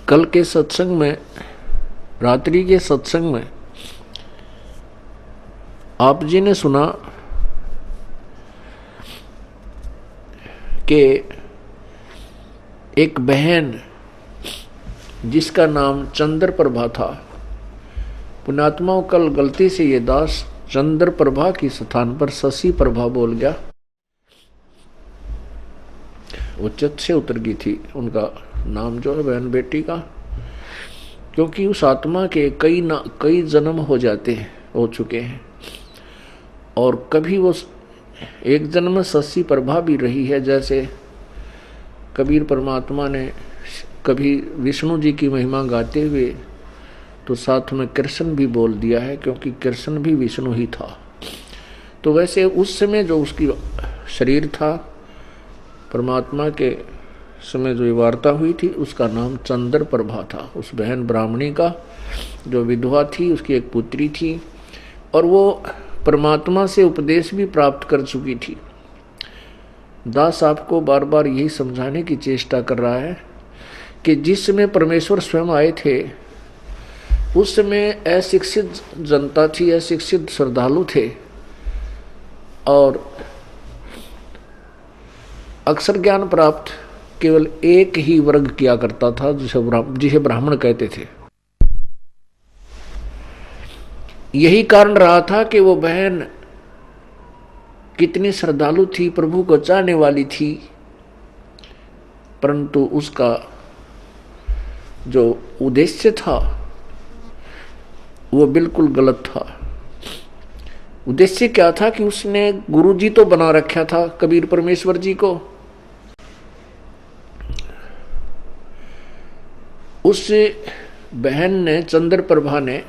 कल के सत्संग में, रात्रि के सत्संग में आप जी ने सुना कि एक बहन जिसका नाम चंद्र प्रभा था, पुण्यात्माओं कल गलती से ये दास चंद्र प्रभा की स्थान पर शशि प्रभा बोल गया। वो चित्त से उतर गई थी उनका नाम जो है बहन बेटी का, क्योंकि उस आत्मा के कई जन्म हो चुके हैं और कभी वो एक जन्म में शशि प्रभा भी रही है। जैसे कबीर परमात्मा ने कभी विष्णु जी की महिमा गाते हुए तो साथ में कृष्ण भी बोल दिया है, क्योंकि कृष्ण भी विष्णु ही था। तो वैसे उस समय जो उसकी शरीर था, परमात्मा के समय जो वार्ता हुई थी, उसका नाम चंद्र प्रभा था। उस बहन ब्राह्मणी का जो विधवा थी, उसकी एक पुत्री थी और वो परमात्मा से उपदेश भी प्राप्त कर चुकी थी। दास आपको बार बार यही समझाने की चेष्टा कर रहा है कि जिस समय परमेश्वर स्वयं आए थे, उस समय अशिक्षित जनता थी, अशिक्षित श्रद्धालु थे और अक्षर ज्ञान प्राप्त केवल एक ही वर्ग किया करता था, जिसे ब्राह्मण कहते थे। यही कारण रहा था कि वो बहन कितनी श्रद्धालु थी, प्रभु को चाहने वाली थी, परंतु उसका जो उद्देश्य था वो बिल्कुल गलत था। उद्देश्य क्या था कि उसने गुरु जी तो बना रखा था कबीर परमेश्वर जी को, उस बहन ने चंद्र प्रभा ने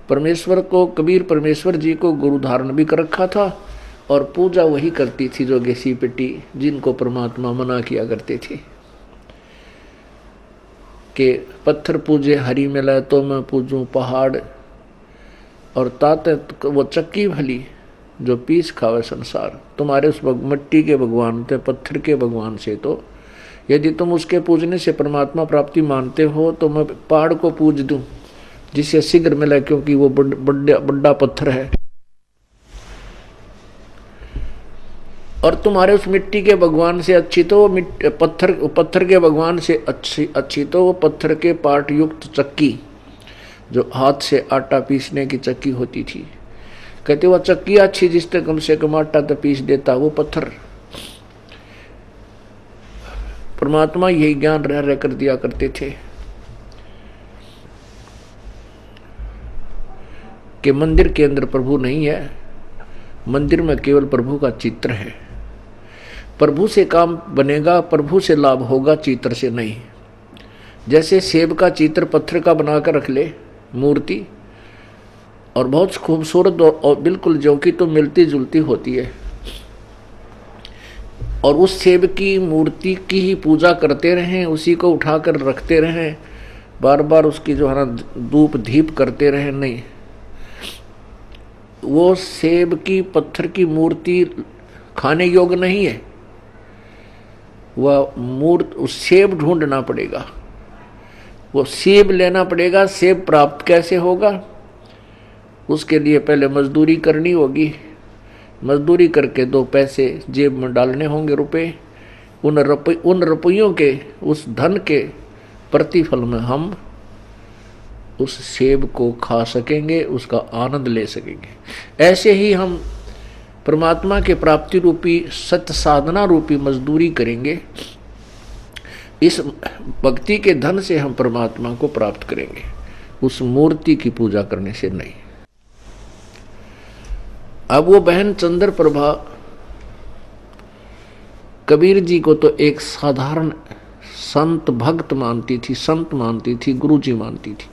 परमेश्वर को, कबीर परमेश्वर जी को गुरु धारण भी कर रखा था और पूजा वही करती थी जो घिसी पिटी, जिनको परमात्मा मना किया करते थे कि पत्थर पूजे हरि मिले तो मैं पूजूं पहाड़, और ताते वो चक्की भली जो पीस खावे संसार। तुम्हारे उस मिट्टी के भगवान थे, पत्थर के भगवान से तो यदि तुम उसके पूजने से परमात्मा प्राप्ति मानते हो तो मैं पहाड़ को पूज दूं जिससे शीघ्र मिले, क्योंकि वो बड़ा पत्थर है। और तुम्हारे उस मिट्टी के भगवान से अच्छी तो वो पत्थर के भगवान से अच्छी तो वो पत्थर के पार्ट युक्त चक्की, जो हाथ से आटा पीसने की चक्की होती थी। कहते वो चक्की अच्छी जिससे कम से कम आटा तो पीस देता वो पत्थर। परमात्मा यही ज्ञान रह कर दिया करते थे कि मंदिर के अंदर प्रभु नहीं है, मंदिर में केवल प्रभु का चित्र है। प्रभु से काम बनेगा, प्रभु से लाभ होगा, चित्र से नहीं। जैसे सेब का चित्र पत्थर का बनाकर रख ले मूर्ति, और बहुत खूबसूरत और बिल्कुल जो कि तो मिलती जुलती होती है, और उस सेब की मूर्ति की ही पूजा करते रहें, उसी को उठाकर रखते रहें, बार बार उसकी जो है ना धूप दीप करते रहें, नहीं, वो सेब की पत्थर की मूर्ति खाने योग्य नहीं है। वह उस सेब ढूंढना पड़ेगा, वो सेब लेना पड़ेगा। सेब प्राप्त कैसे होगा? उसके लिए पहले मजदूरी करनी होगी, मजदूरी करके 2 पैसे जेब में डालने होंगे, रुपए। उन रुपयों के, उस धन के प्रतिफल में हम उस सेब को खा सकेंगे, उसका आनंद ले सकेंगे। ऐसे ही हम परमात्मा के प्राप्ति रूपी सत्य साधना रूपी मजदूरी करेंगे। इस भक्ति के धन से हम परमात्मा को प्राप्त करेंगे, उस मूर्ति की पूजा करने से नहीं। अब वो बहन चंद्र प्रभा कबीर जी को तो एक साधारण संत भक्त मानती थी, संत मानती थी, गुरु जी मानती थी,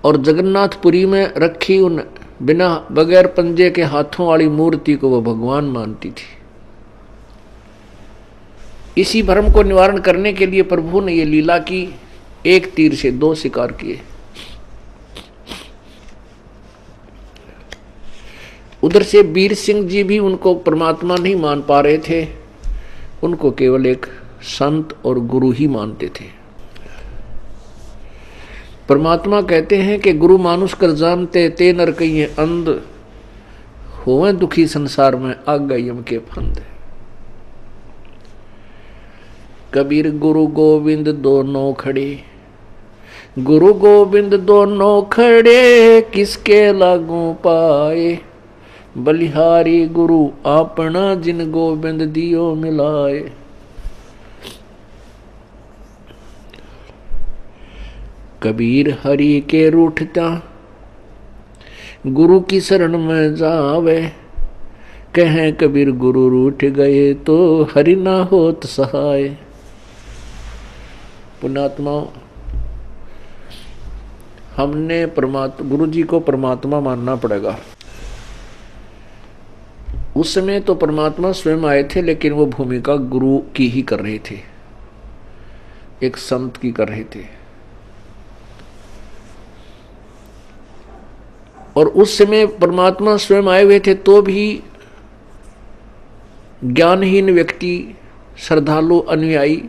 और जगन्नाथपुरी में रखी उन बिना बगैर पंजे के हाथों वाली मूर्ति को वो भगवान मानती थी। इसी भ्रम को निवारण करने के लिए प्रभु ने ये लीला की, एक तीर से 2 शिकार किए। उधर से वीर सिंह जी भी उनको परमात्मा नहीं मान पा रहे थे, उनको केवल एक संत और गुरु ही मानते थे। परमात्मा कहते हैं कि गुरु मानुष कर जानते ते नर कहिए अंध, होवे दुखी संसार में आग यम के फंद। कबीर गुरु गोविंद दोनों खड़े, गुरु गोविंद दोनों खड़े, किसके लागू पाए, बलिहारी गुरु अपना जिन गोविंद दियो मिलाए। कबीर हरि के रूठता, गुरु की शरण में जावे, कहें कबीर गुरु रूठ गए तो हरि ना होत सहाय। पुण्यात्मा, हमने गुरु जी को परमात्मा मानना पड़ेगा। उस समय तो परमात्मा स्वयं आए थे, लेकिन वो भूमिका गुरु की ही कर रहे थे, एक संत की कर रहे थे। और उस समय परमात्मा स्वयं आए हुए थे तो भी ज्ञानहीन व्यक्ति, श्रद्धालु, अनुयायी,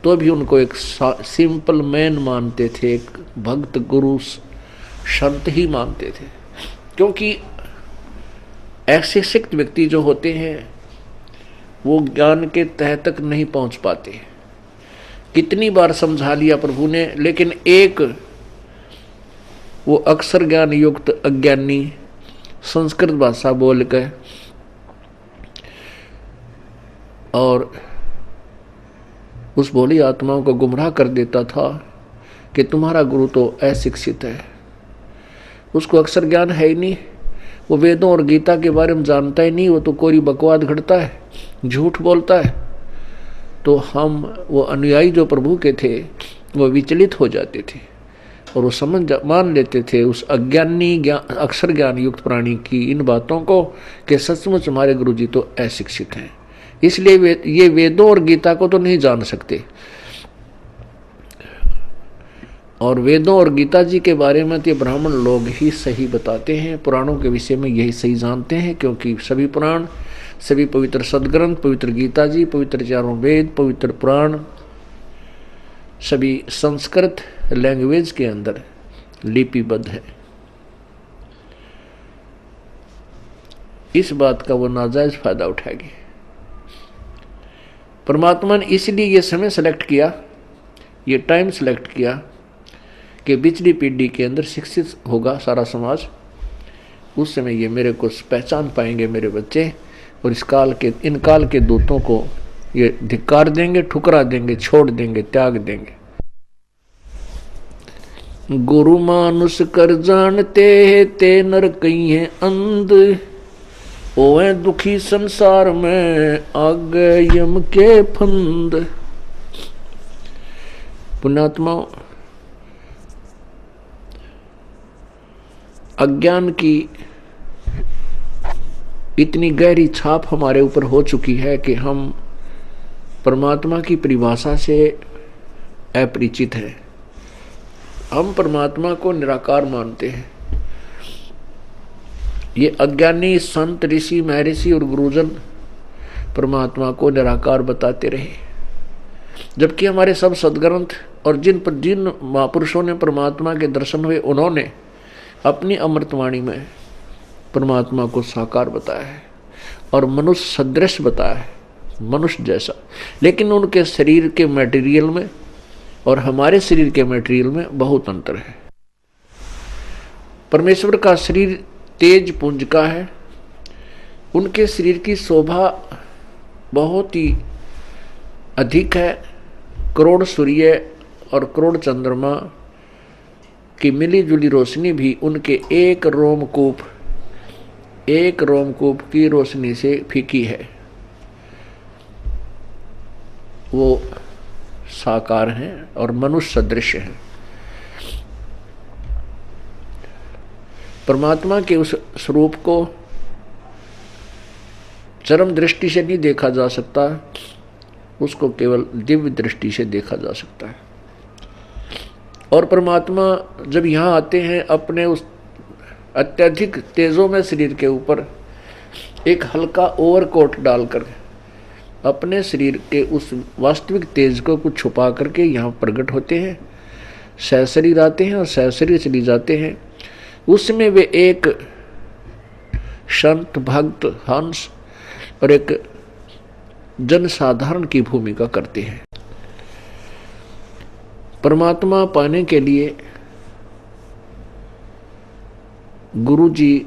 तो भी उनको एक सिंपल मैन मानते थे, एक भक्त गुरु संत ही मानते थे। क्योंकि ऐसे शिक्षित व्यक्ति जो होते हैं वो ज्ञान के तह तक नहीं पहुंच पाते। कितनी बार समझा लिया प्रभु ने, लेकिन एक वो अक्षर ज्ञान युक्त अज्ञानी संस्कृत भाषा बोल कर और उस भोली आत्माओं को गुमराह कर देता था कि तुम्हारा गुरु तो अशिक्षित है, उसको अक्षर ज्ञान है ही नहीं, वो वेदों और गीता के बारे में जानता ही नहीं, वो तो कोरी बकवाद घड़ता है, झूठ बोलता है। तो हम वो अनुयायी जो प्रभु के थे वो विचलित हो जाते थे और वो मान लेते थे उस अज्ञानी अक्षर ज्ञान युक्त प्राणी की इन बातों को कि सचमुच हमारे गुरु जी तो अशिक्षित हैं, इसलिए ये वेदों और गीता को तो नहीं जान सकते। और वेदों और गीता जी के बारे में तो ब्राह्मण लोग ही सही बताते हैं, पुराणों के विषय में यही सही जानते हैं, क्योंकि सभी पुराण, सभी पवित्र सदग्रंथ, पवित्र गीता जी, पवित्र चारों वेद, पवित्र पुराण सभी संस्कृत लैंग्वेज के अंदर लिपिबद्ध है। इस बात का वो नाजायज फायदा उठाएगी। परमात्मा ने इसलिए ये समय सेलेक्ट किया, ये टाइम सेलेक्ट किया कि पिछली पीढ़ी के अंदर शिक्षित होगा सारा समाज, उस समय ये मेरे को पहचान पाएंगे मेरे बच्चे, और इन काल के दूतों को ये धिक्कार देंगे, ठुकरा देंगे, छोड़ देंगे, त्याग देंगे। गुरु मानुष कर जानते ते नर कहिए अंध, ओए दुखी संसार में आग यम के फंद। पुण्यात्मा, अज्ञान की इतनी गहरी छाप हमारे ऊपर हो चुकी है कि हम परमात्मा की परिभाषा से अपरिचित हैं। हम परमात्मा को निराकार मानते हैं। ये अज्ञानी संत, ऋषि, महर्षि और गुरुजन परमात्मा को निराकार बताते रहे, जबकि हमारे सब सदग्रंथ और जिन महापुरुषों ने परमात्मा के दर्शन हुए, उन्होंने अपनी अमृतवाणी में परमात्मा को साकार बताया है और मनुष्य सदृश बताया है, मनुष्य जैसा। लेकिन उनके शरीर के मटेरियल में और हमारे शरीर के मटेरियल में बहुत अंतर है। परमेश्वर का शरीर तेज पुंज का है, उनके शरीर की शोभा बहुत ही अधिक है। करोड़ सूर्य और करोड़ चंद्रमा की मिली जुली रोशनी भी उनके एक रोमकूप की रोशनी से फीकी है। वो साकार हैं और मनुष्य सदृश हैं। परमात्मा के उस स्वरूप को चरम दृष्टि से नहीं देखा जा सकता, उसको केवल दिव्य दृष्टि से देखा जा सकता है। और परमात्मा जब यहाँ आते हैं, अपने उस अत्यधिक तेजों में शरीर के ऊपर एक हल्का ओवरकोट डालकर अपने शरीर के उस वास्तविक तेज को कुछ छुपा करके यहाँ प्रकट होते हैं। सहशरीर आते हैं और सहशरीर चली जाते हैं। उसमें वे एक संत, भक्त, हंस और एक जनसाधारण की भूमिका करते हैं। परमात्मा पाने के लिए गुरु जी,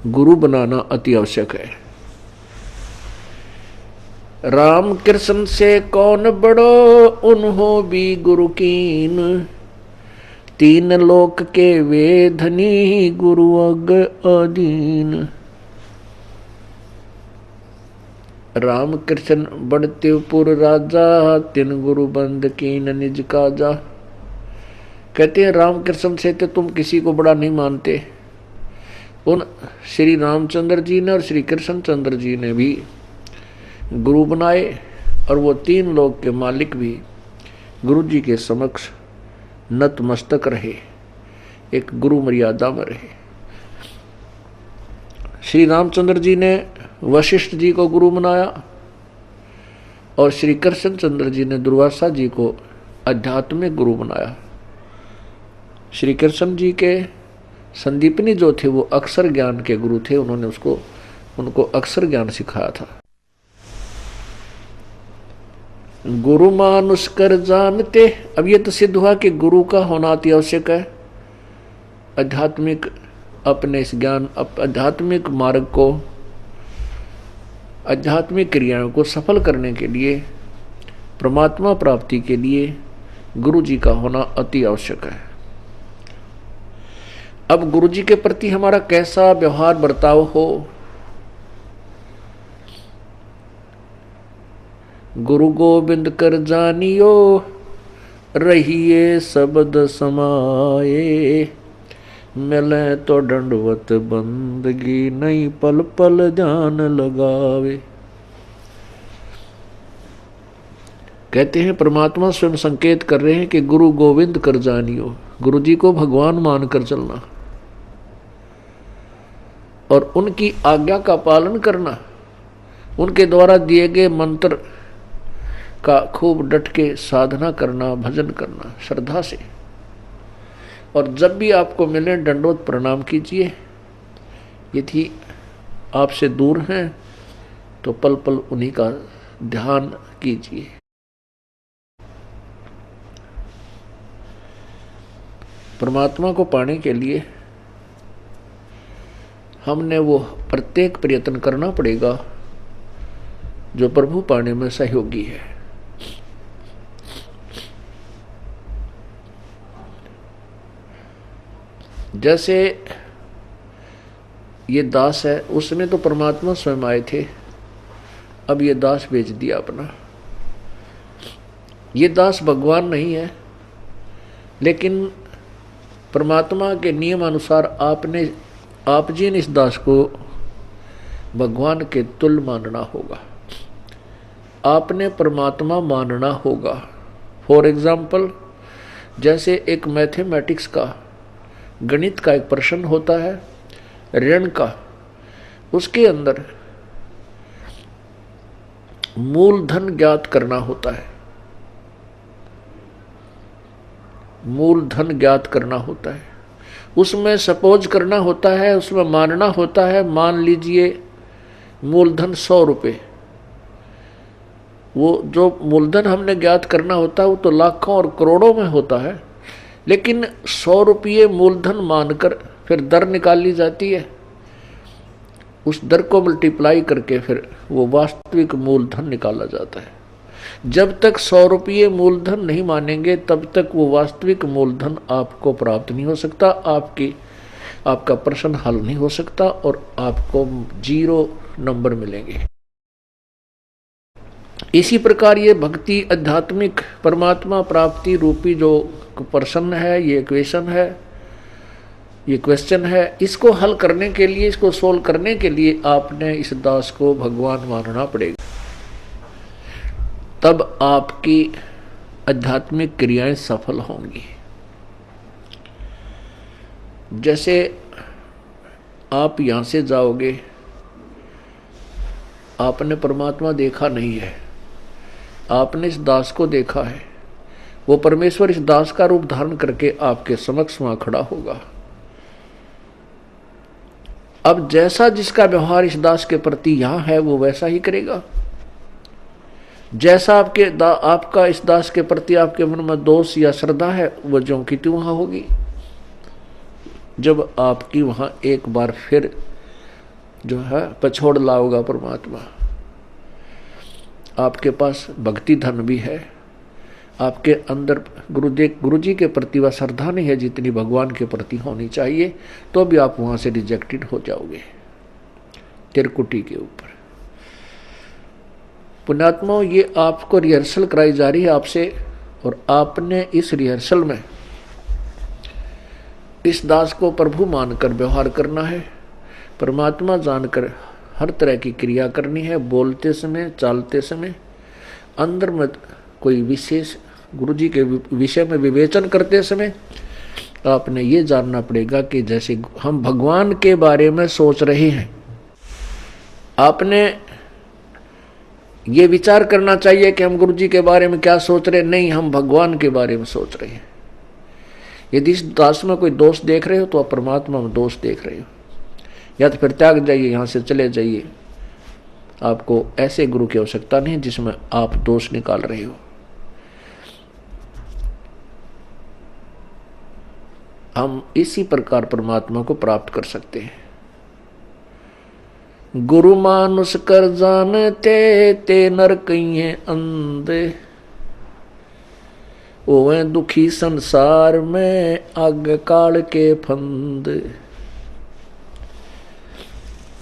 गुरु बनाना अति आवश्यक है। राम कृष्ण से कौन बड़ो, उन्हों भी गुरु कीन, तीन लोक के वे धनी, गुरु अग अधीन। राम कृष्ण बढ़ते पुर राजा, तीन गुरु बंद कीन निज काजा। कहते हैं राम कृष्ण से तो तुम किसी को बड़ा नहीं मानते। उन श्री रामचंद्र जी ने और श्री कृष्णचंद्र जी ने भी गुरु बनाए और वो तीन लोक के मालिक भी गुरु जी के समक्ष नतमस्तक रहे, एक गुरु मर्यादा में रहे। श्री रामचंद्र जी ने वशिष्ठ जी को गुरु बनाया और श्री कृष्णचंद्र जी ने दुर्वासा जी को आध्यात्मिक गुरु बनाया। श्री कृष्ण जी के संदीपनी जो थे वो अक्षर ज्ञान के गुरु थे, उन्होंने उनको अक्षर ज्ञान सिखाया था। गुरु मानुष कर जानते, अब ये तो सिद्ध हुआ कि गुरु का होना अति आवश्यक है। आध्यात्मिक अपने इस ज्ञान, आध्यात्मिक मार्ग को, आध्यात्मिक क्रियाओं को सफल करने के लिए, परमात्मा प्राप्ति के लिए गुरु जी का होना अति आवश्यक है। अब गुरु जी के प्रति हमारा कैसा व्यवहार बर्ताव हो। गुरु गोविंद कर जानियो, रहिए शब्द समाये, मिले तो दंडवत बंदगी, नहीं पल पल ध्यान लगावे। कहते हैं परमात्मा स्वयं संकेत कर रहे हैं कि गुरु गोविंद कर जानियो, गुरु जी को भगवान मानकर चलना और उनकी आज्ञा का पालन करना, उनके द्वारा दिए गए मंत्र का खूब डट के साधना करना, भजन करना श्रद्धा से। और जब भी आपको मिले दंडोत प्रणाम कीजिए। यदि आपसे दूर हैं तो पल पल उन्हीं का ध्यान कीजिए। परमात्मा को पाने के लिए हमने वो प्रत्येक प्रयत्न करना पड़ेगा जो प्रभु पाने में सहयोगी है। जैसे ये दास है, उसमें तो परमात्मा स्वयं आए थे, अब ये दास बेच दिया अपना। ये दास भगवान नहीं है, लेकिन परमात्मा के नियम अनुसार आप जी ने इस दास को भगवान के तुल्य मानना होगा। आपने परमात्मा मानना होगा। फॉर एग्जाम्पल, जैसे एक मैथमेटिक्स का, गणित का एक प्रश्न होता है ऋण का, उसके अंदर मूलधन ज्ञात करना होता है। मूलधन ज्ञात करना होता है, उसमें सपोज करना होता है, उसमें मानना होता है, मान लीजिए मूलधन 100 रुपये। वो जो मूलधन हमने ज्ञात करना होता है वो तो लाखों और करोड़ों में होता है, लेकिन 100 रुपये मूलधन मानकर फिर दर निकाली जाती है। उस दर को मल्टीप्लाई करके फिर वो वास्तविक मूलधन निकाला जाता है। जब तक 100 रुपये मूलधन नहीं मानेंगे तब तक वो वास्तविक मूलधन आपको प्राप्त नहीं हो सकता, आपका प्रश्न हल नहीं हो सकता और आपको 0 नंबर मिलेंगे। इसी प्रकार ये भक्ति, आध्यात्मिक परमात्मा प्राप्ति रूपी जो प्रश्न है, ये इक्वेशन है, ये क्वेश्चन है, इसको हल करने के लिए, इसको सोल्व करने के लिए आपने इस दास को भगवान मानना पड़ेगा। तब आपकी आध्यात्मिक क्रियाएं सफल होंगी। जैसे आप यहां से जाओगे, आपने परमात्मा देखा नहीं है, आपने इस दास को देखा है, वो परमेश्वर इस दास का रूप धारण करके आपके समक्ष वहां खड़ा होगा। अब जैसा जिसका व्यवहार इस दास के प्रति यहां है वो वैसा ही करेगा। जैसा आपका इस दास के प्रति आपके मन में दोष या श्रद्धा है वो ज्यों की त्यों वहां होगी। जब आपकी वहां एक बार फिर जो है पछोड़ लाओगा परमात्मा, आपके पास भक्ति धन भी है, आपके अंदर गुरु जी के प्रति वह श्रद्धा नहीं है जितनी भगवान के प्रति होनी चाहिए, तो भी आप वहां से रिजेक्टेड हो जाओगे तिरकुटी के ऊपर। पुण्यात्माओं, ये आपको रिहर्सल कराई जा रही है आपसे, और आपने इस रिहर्सल में इस दास को प्रभु मानकर व्यवहार करना है, परमात्मा जानकर हर तरह की क्रिया करनी है। बोलते समय, चालते समय, अंदर में कोई विशेष गुरु जी के विषय में विवेचन करते समय आपने ये जानना पड़ेगा कि जैसे हम भगवान के बारे में सोच रहे हैं, आपने ये विचार करना चाहिए कि हम गुरु जी के बारे में क्या सोच रहे हैं। नहीं, हम भगवान के बारे में सोच रहे हैं। यदि इस दास में कोई दोष देख रहे हो तो आप परमात्मा में दोष देख रहे हो, या तो फिर त्याग जाइए, यहां से चले जाइए। आपको ऐसे गुरु की आवश्यकता नहीं जिसमें आप दोष निकाल रहे हो। हम इसी प्रकार परमात्मा को प्राप्त कर सकते हैं। गुरु मानुष कर जानते ते नर कहिए अंधे, ओवे दुखी संसार में आग काल के फंद।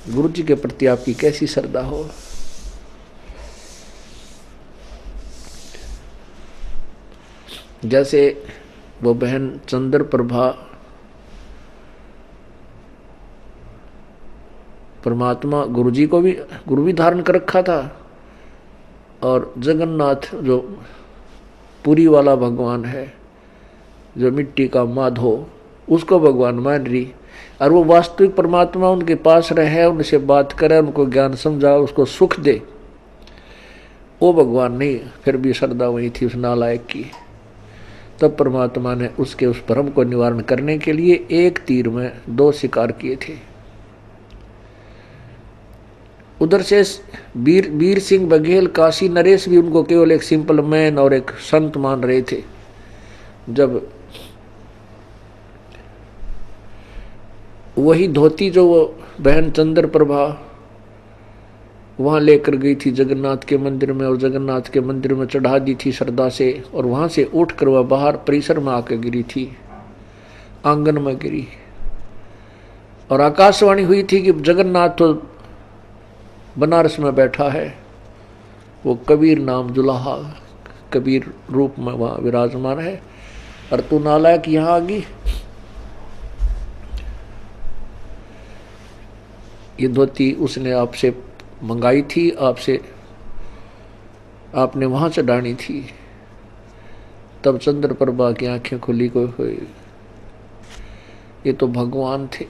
गुरु जी के प्रति आपकी कैसी श्रद्धा हो। जैसे वो बहन चंद्र प्रभा परमात्मा गुरु जी को भी गुरु भी धारण कर रखा था, और जगन्नाथ जो पुरी वाला भगवान है, जो मिट्टी का माधो, उसको भगवान मान रही, और वो वास्तविक परमात्मा उनके पास रहे, उनसे बात करे, उनको ज्ञान समझा, उसको सुख दे, वो भगवान नहीं। फिर भी श्रद्धा वही थी उस नालायक की। तब परमात्मा ने उसके उस भ्रम को निवारण करने के लिए एक तीर में दो शिकार किए थे। उधर से वीर सिंह बघेल, काशी नरेश भी उनको केवल एक सिंपल मैन और एक संत मान रहे थे। जब वही धोती जो वो बहन चंद्र प्रभा वहां लेकर गई थी जगन्नाथ के मंदिर में, और जगन्नाथ के मंदिर में चढ़ा दी थी श्रद्धा से, और वहां से उठकर वह बाहर परिसर में आकर गिरी थी, आंगन में गिरी, और आकाशवाणी हुई थी कि जगन्नाथ तो बनारस में बैठा है, वो कबीर नाम जुलाहा कबीर रूप में वहां विराजमान है, और तू नालायक यहां आ गई। ये धोती उसने आपसे मंगाई थी, आपसे आपने वहां से डानी थी। तब चंद्र प्रभा की आंखें खुली को हुई, ये तो भगवान थे।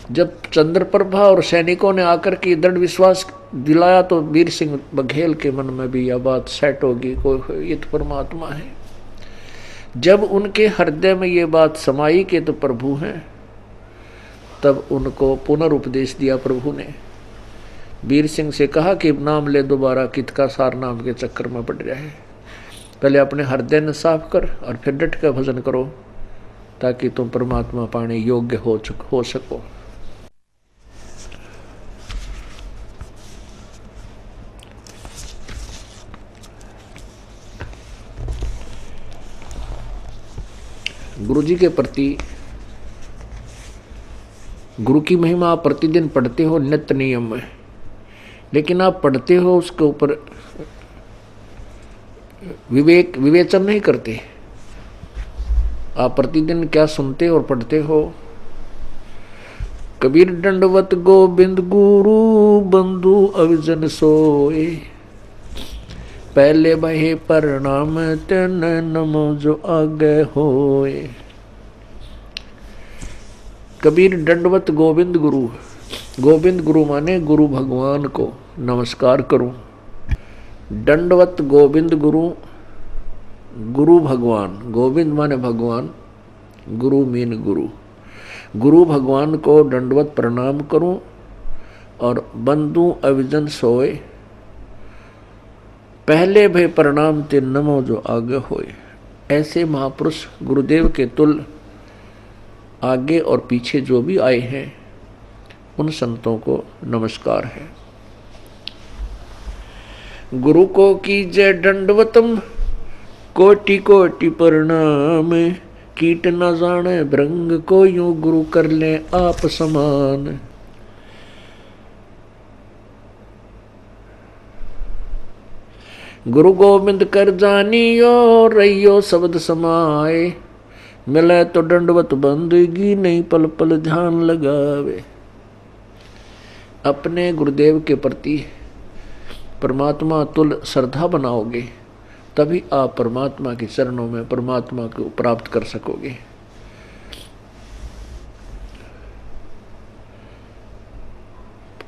जब चंद्र प्रभा और सैनिकों ने आकर के दृढ़ विश्वास दिलाया तो वीर सिंह बघेल के मन में भी यह बात सेट होगी, कोई ये तो परमात्मा है। जब उनके हृदय में ये बात समाई कि तो प्रभु हैं, तब उनको पुनरुपदेश दिया प्रभु ने। वीर सिंह से कहा कि नाम ले दोबारा, कित का सार नाम के चक्कर में पड़ रहा है। पहले अपने हृदय ने साफ कर और फिर डट कर भजन करो, ताकि तुम परमात्मा पाने योग्य हो सको। गुरु जी के प्रति गुरु की महिमा आप प्रतिदिन पढ़ते हो नित्य नियम में, लेकिन आप पढ़ते हो उसके ऊपर विवेचन नहीं करते। आप प्रतिदिन क्या सुनते और पढ़ते हो। कबीर दंडवत गोविंद गुरु बंधु अविजन सोए, पहले बहे प्रणाम तेन नमो जो आगे होए। कबीर दंडवत गोविंद गुरु, गोविंद गुरु माने गुरु भगवान को नमस्कार करूं। दंडवत गोविंद गुरु गुरु भगवान, गोविंद माने भगवान, गुरु मीन गुरु, गुरु भगवान को दंडवत प्रणाम करूं और बंदू अविजन सोए, पहले भय प्रणाम ते नमो जो आगे होए। ऐसे महापुरुष गुरुदेव के तुल आगे और पीछे जो भी आए हैं उन संतों को नमस्कार है। गुरु को कीजय दंडवतम, कोटि कोटि प्रणाम, कीट न जाने भृंग को यूं गुरु कर ले आप समान। गुरु गोविंद कर जानियो, रहियो शब्द समाए, मिले तो दंडवत बंदगी, नहीं पल पल ध्यान लगावे। अपने गुरुदेव के प्रति परमात्मा तुल श्रद्धा बनाओगे तभी आप परमात्मा के चरणों में परमात्मा को प्राप्त कर सकोगे।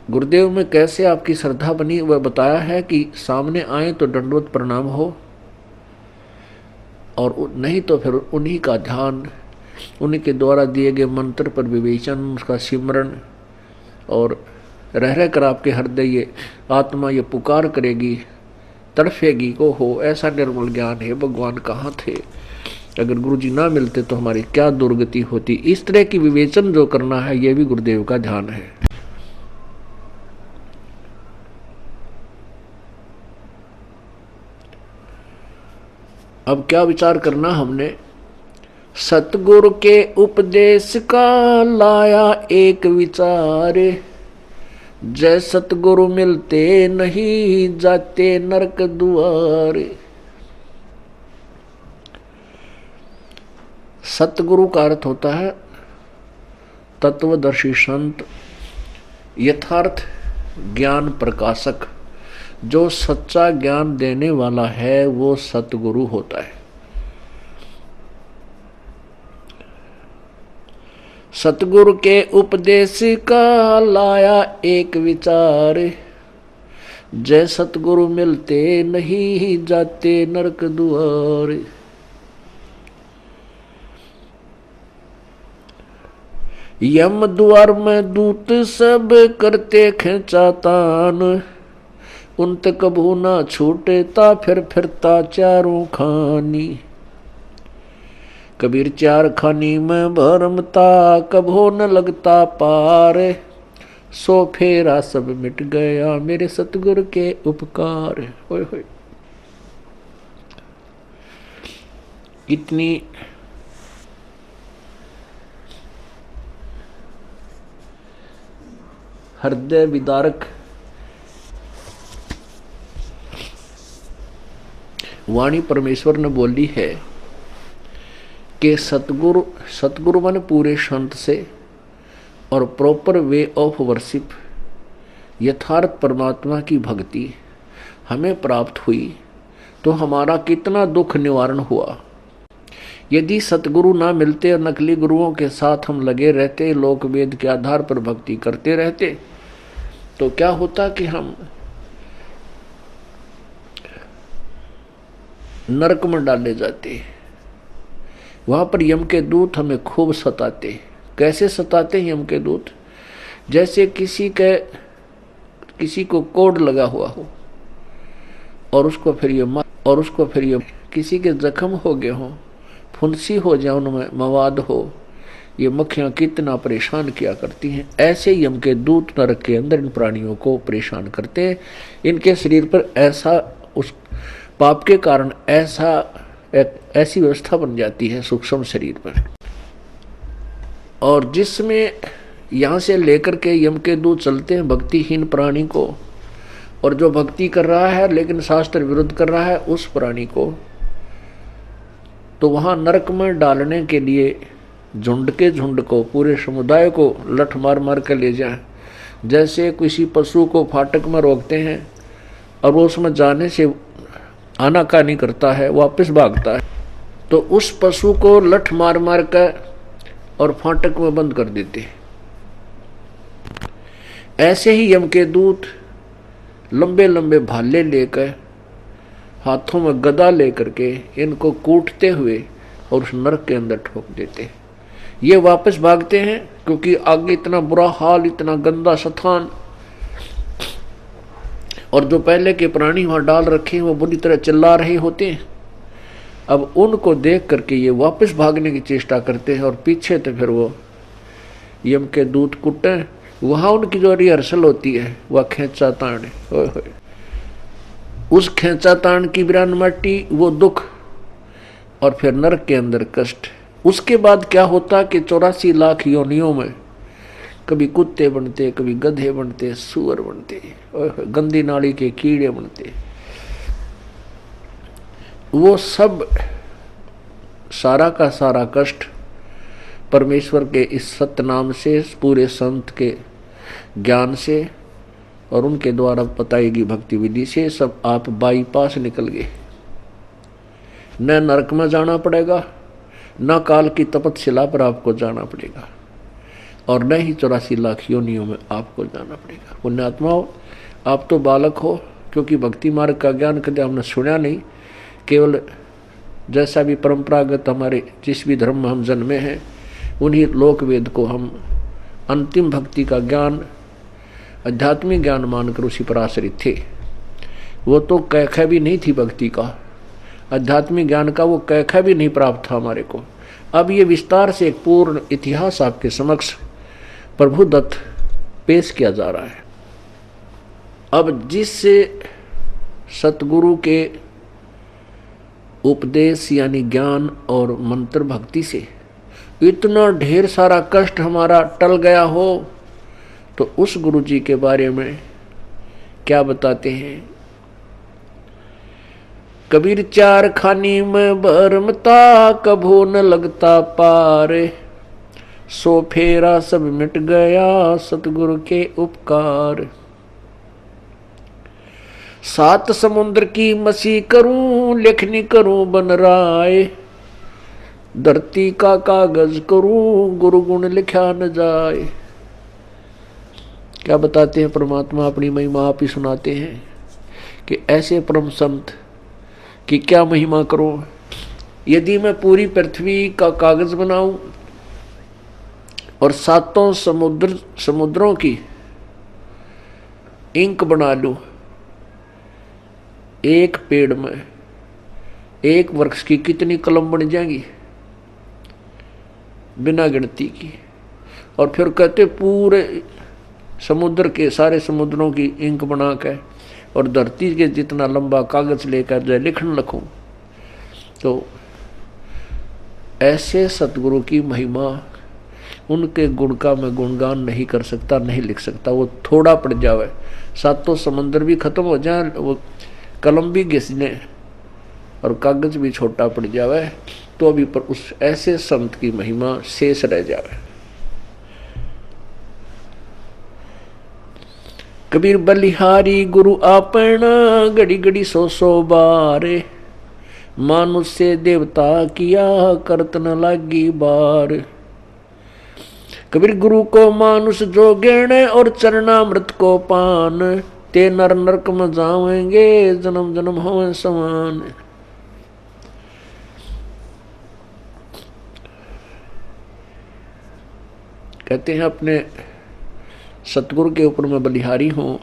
गुरुदेव में कैसे आपकी श्रद्धा बनी वह बताया है कि सामने आए तो दंडवत प्रणाम हो, और नहीं तो फिर उन्हीं का ध्यान, उन्हीं के द्वारा दिए गए मंत्र पर विवेचन, उसका सिमरण, और रह रह कर आपके हृदय ये आत्मा ये पुकार करेगी, तड़फेगी को हो ऐसा निर्मल ज्ञान है भगवान कहाँ थे, अगर गुरु जी ना मिलते तो हमारी क्या दुर्गति होती। इस तरह की विवेचन जो करना है ये भी गुरुदेव का ध्यान है। अब क्या विचार करना हमने, सतगुरु के उपदेश का लाया एक विचार, जय सतगुरु मिलते नहीं जाते नरक द्वार। सतगुरु का अर्थ होता है तत्वदर्शी संत, यथार्थ ज्ञान प्रकाशक। जो सच्चा ज्ञान देने वाला है वो सतगुरु होता है। सतगुरु के उपदेश का लाया एक विचार, जय सतगुरु मिलते नहीं जाते नरक द्वार। यम द्वार में दूत सब करते खेचातान, उन तक कभू ना छूटेता फिर फिरता चारों खानी। कबीर चार खानी में भरमता कभो न लगता पार, सो फेरा सब मिट गया मेरे सतगुरु के उपकार। होय होय, इतनी हृदय विदारक वाणी परमेश्वर ने बोली है कि सतगुरु माने पूरे संत से और प्रॉपर वे ऑफ वर्शिप, यथार्थ परमात्मा की भक्ति हमें प्राप्त हुई तो हमारा कितना दुख निवारण हुआ। यदि सतगुरु ना मिलते और नकली गुरुओं के साथ हम लगे रहते, लोक वेद के आधार पर भक्ति करते रहते, तो क्या होता कि हम नरक में डाले जाते। वहां पर यम के दूत हमें खूब सताते। कैसे सताते हैं यम के दूत? जैसे किसी को कोड लगा हुआ हो और उसको फिर ये किसी के जख्म हो गए हों, फुंसी हो जाए, उनमें मवाद हो, ये मक्खियां कितना परेशान किया करती हैं। ऐसे यम के दूत नरक के अंदर इन प्राणियों को परेशान करते हैं। इनके शरीर पर ऐसा उस पाप के कारण ऐसी व्यवस्था बन जाती है सूक्ष्म शरीर पर, और जिसमें यहाँ से लेकर के यम के दूत चलते हैं भक्तिहीन प्राणी को, और जो भक्ति कर रहा है लेकिन शास्त्र विरुद्ध कर रहा है उस प्राणी को, तो वहाँ नरक में डालने के लिए झुंड के झुंड को, पूरे समुदाय को लठ मार मार कर ले जाए। जैसे किसी पशु को फाटक में रोकते हैं और वो उसमें जाने से आनाकानी करता है, वापस भागता है, तो उस पशु को लठ मार मार कर और फाटक में बंद कर देते। ऐसे ही यम के दूत लंबे लंबे भाले लेकर हाथों में गदा लेकर के इनको कूटते हुए और उस नरक के अंदर ठोक देते हैं। ये वापस भागते हैं क्योंकि आगे इतना बुरा हाल, इतना गंदा स्थान, और जो पहले के प्राणी वहां डाल रखे हैं वो बुरी तरह चिल्ला रहे होते हैं। अब उनको देख करके ये वापस भागने की चेष्टा करते हैं और पीछे तो फिर वो यम के दूत कुटे। वहां उनकी जो रिहर्सल होती है वह खेचा ताण है। उस खेचा ताण की बिरान माटी, वो दुख, और फिर नरक के अंदर कष्ट। उसके बाद क्या होता कि 84 लाख योनियों में कभी कुत्ते बनते, कभी गधे बनते, सुअर बनते, गंदी नाली के कीड़े बनते। वो सब सारा का सारा कष्ट परमेश्वर के इस सत्य नाम से, पूरे संत के ज्ञान से और उनके द्वारा बताई गई भक्ति विधि से सब आप बाईपास निकल गए। न नरक में जाना पड़ेगा, न काल की तपतशिला पर आपको जाना पड़ेगा, और न ही 84 लाख योनियों में आपको जाना पड़ेगा। पुण्यात्माओं, आप तो बालक हो, क्योंकि भक्ति मार्ग का ज्ञान कभी हमने सुना नहीं। केवल जैसा भी परंपरागत हमारे जिस भी धर्म में हम जन्मे हैं उन्हीं लोक वेद को हम अंतिम भक्ति का ज्ञान, आध्यात्मिक ज्ञान मानकर उसी पर आश्रित थे। वो तो कैखा भी नहीं थी भक्ति का, आध्यात्मिक ज्ञान का वो कैखा भी नहीं प्राप्त था हमारे को। अब ये विस्तार से एक पूर्ण इतिहास आपके समक्ष प्रभु दत्त पेश किया जा रहा है। अब जिससे सतगुरु के उपदेश यानी ज्ञान और मंत्र भक्ति से इतना ढेर सारा कष्ट हमारा टल गया हो, तो उस गुरु जी के बारे में क्या बताते हैं। कबीर चार खानी में भरमता, कभो न लगता पार, सो फेरा सब मिट गया सतगुरु के उपकार। 7 समुद्र की मसी करूं, लेखनी करूं बन राय, धरती का कागज करूं, गुरु गुण लिखा न जाए। क्या बताते हैं परमात्मा, अपनी महिमा आप ही सुनाते हैं कि ऐसे परम संत कि क्या महिमा करो। यदि मैं पूरी पृथ्वी का कागज बनाऊं और 7 समुद्रों की इंक बना लूं, एक पेड़ में एक वृक्ष की कितनी कलम बन जाएंगी, बिना गिनती की। और फिर कहते पूरे समुद्र के सारे समुद्रों की इंक बना के और धरती के जितना लंबा कागज लेकर जो लिखने लगूं, तो ऐसे सतगुरु की महिमा, उनके गुण का मैं गुणगान नहीं कर सकता, नहीं लिख सकता। वो थोड़ा पड़ जावे, 7 समुद्र भी खत्म हो जाए, वो कलम भी घिसने और कागज भी छोटा पड़ जावे, तो अभी पर उस ऐसे संत की महिमा शेष रह जावे। कबीर बलिहारी गुरु आपना, घड़ी घड़ी 100 बार, मानुष से देवता किया करत न लागी बार। कबीर गुरु को मानुष जो गेणे, और चरणामृत को पान, ते नर नरक में जावेंगे जन्म जन्म होवे समान। कहते हैं अपने सतगुरु के ऊपर मैं बलिहारी हूं,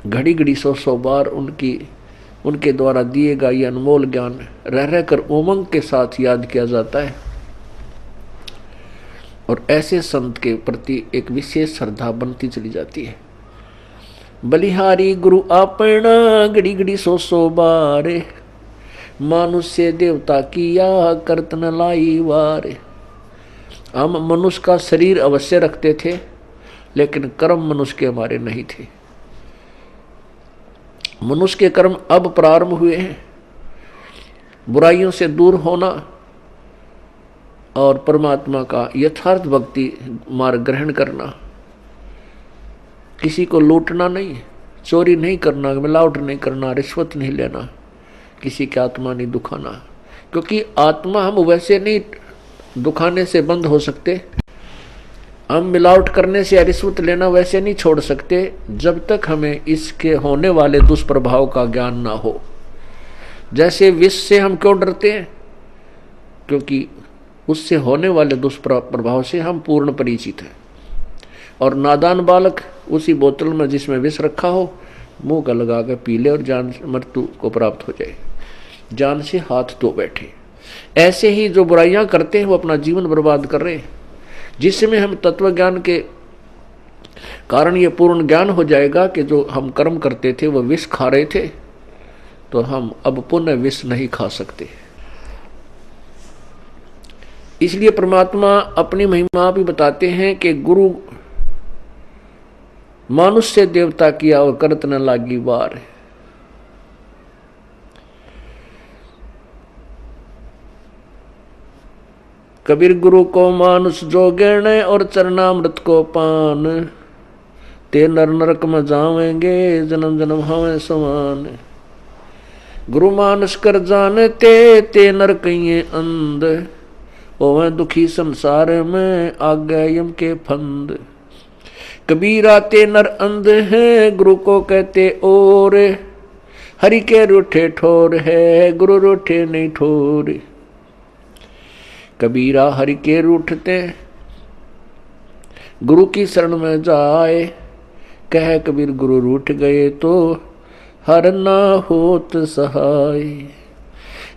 घड़ी घड़ी 100 बार उनके द्वारा दिए गए ये अनमोल ज्ञान रह रहकर उमंग के साथ याद किया जाता है, और ऐसे संत के प्रति एक विशेष श्रद्धा बनती चली जाती है। बलिहारी गुरु आपना, घड़ी घड़ी 100 बार, मानुष से देवता किया करत न लाई वार। हम मनुष्य का शरीर अवश्य रखते थे, लेकिन कर्म मनुष्य के हमारे नहीं थे। मनुष्य के कर्म अब प्रारंभ हुए हैं, बुराइयों से दूर होना और परमात्मा का यथार्थ भक्ति मार्ग ग्रहण करना। किसी को लूटना नहीं, चोरी नहीं करना, मिलावट नहीं करना, रिश्वत नहीं लेना, किसी की आत्मा नहीं दुखाना, क्योंकि आत्मा हम वैसे नहीं दुखाने से बंद हो सकते। हम मिलावट करने से या रिश्वत लेना वैसे नहीं छोड़ सकते जब तक हमें इसके होने वाले दुष्प्रभाव का ज्ञान ना हो। जैसे विष से हम क्यों डरते हैं? क्योंकि उससे होने वाले दुष्प्रभाव से हम पूर्ण परिचित हैं। और नादान बालक उसी बोतल में जिसमें विष रखा हो मुंह का लगा कर पी ले और जान मृत्यु को प्राप्त हो जाए, जान से हाथ धो बैठे। ऐसे ही जो बुराइयां करते हैं वो अपना जीवन बर्बाद कर रहे हैं। जिसमें हम तत्व ज्ञान के कारण ये पूर्ण ज्ञान हो जाएगा कि जो हम कर्म करते थे वो विष खा रहे थे, तो हम अब पुनः विष नहीं खा सकते। इसलिए परमात्मा अपनी महिमा भी बताते हैं कि गुरु मानुष से देवता किया और करत न लागी बार। कबीर गुरु को मानुष जो गिरण और चरणामृत को पान, ते नर नरक में जावेंगे जन्म जन्म हमें समान। गुरु मानुष कर जानते ते नर कहिए अंध, ओवे दुखी संसार में आगे यम के फंद। कबीरा ते नर अंध है गुरु को कहते और, हरि के रूठे ठोर है गुरु रूठे नहीं ठोर। कबीरा हरि के रूठते गुरु की शरण में जाए, कह कबीर गुरु रूठ गए तो हर ना होत सहाय।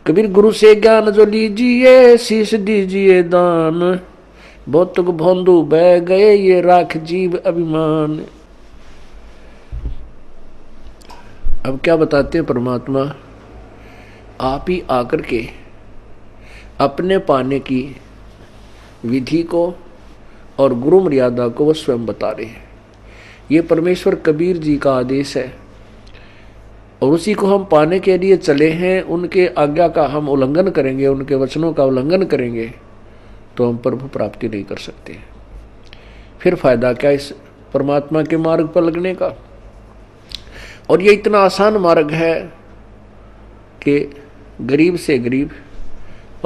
कबीर गुरु से ज्ञान जो लीजिए शीश दीजिए दान, भौतुक भोंदू बह गए ये राख जीव अभिमान। अब क्या बताते हैं परमात्मा? आप ही आकर के अपने पाने की विधि को और गुरु मर्यादा को वो स्वयं बता रहे हैं। ये परमेश्वर कबीर जी का आदेश है और उसी को हम पाने के लिए चले हैं। उनके आज्ञा का हम उल्लंघन करेंगे, उनके वचनों का उल्लंघन करेंगे तो हम प्रभु प्राप्ति नहीं कर सकते। फिर फायदा क्या इस परमात्मा के मार्ग पर लगने का? और ये इतना आसान मार्ग है कि गरीब से गरीब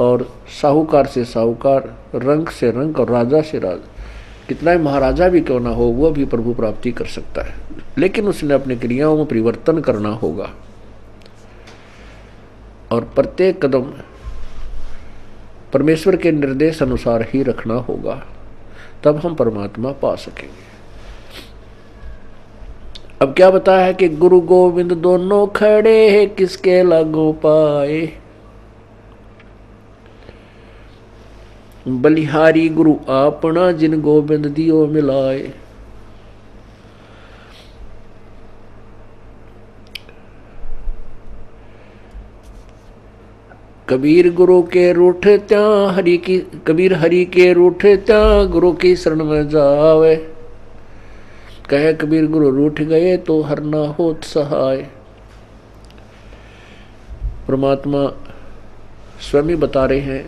और साहूकार से साहूकार, रंक से रंक और राजा से राजा, कितना ही महाराजा भी क्यों ना हो वो भी प्रभु प्राप्ति कर सकता है। लेकिन उसने अपनी क्रियाओं में परिवर्तन करना होगा और प्रत्येक कदम परमेश्वर के निर्देश अनुसार ही रखना होगा, तब हम परमात्मा पा सकेंगे। अब क्या बताया है कि गुरु गोविंद दोनों खड़े हैं किसके लागू पाए। बलिहारी गुरु आपना जिन गोविंद दियो मिलाए। कबीर गुरु के रूठ त्या हरि की, कबीर हरि के रूठ त्या गुरु की शरण में जावे, कहे कबीर गुरु रूठ गए तो हर ना होत सहाय। परमात्मा स्वयं ही बता रहे हैं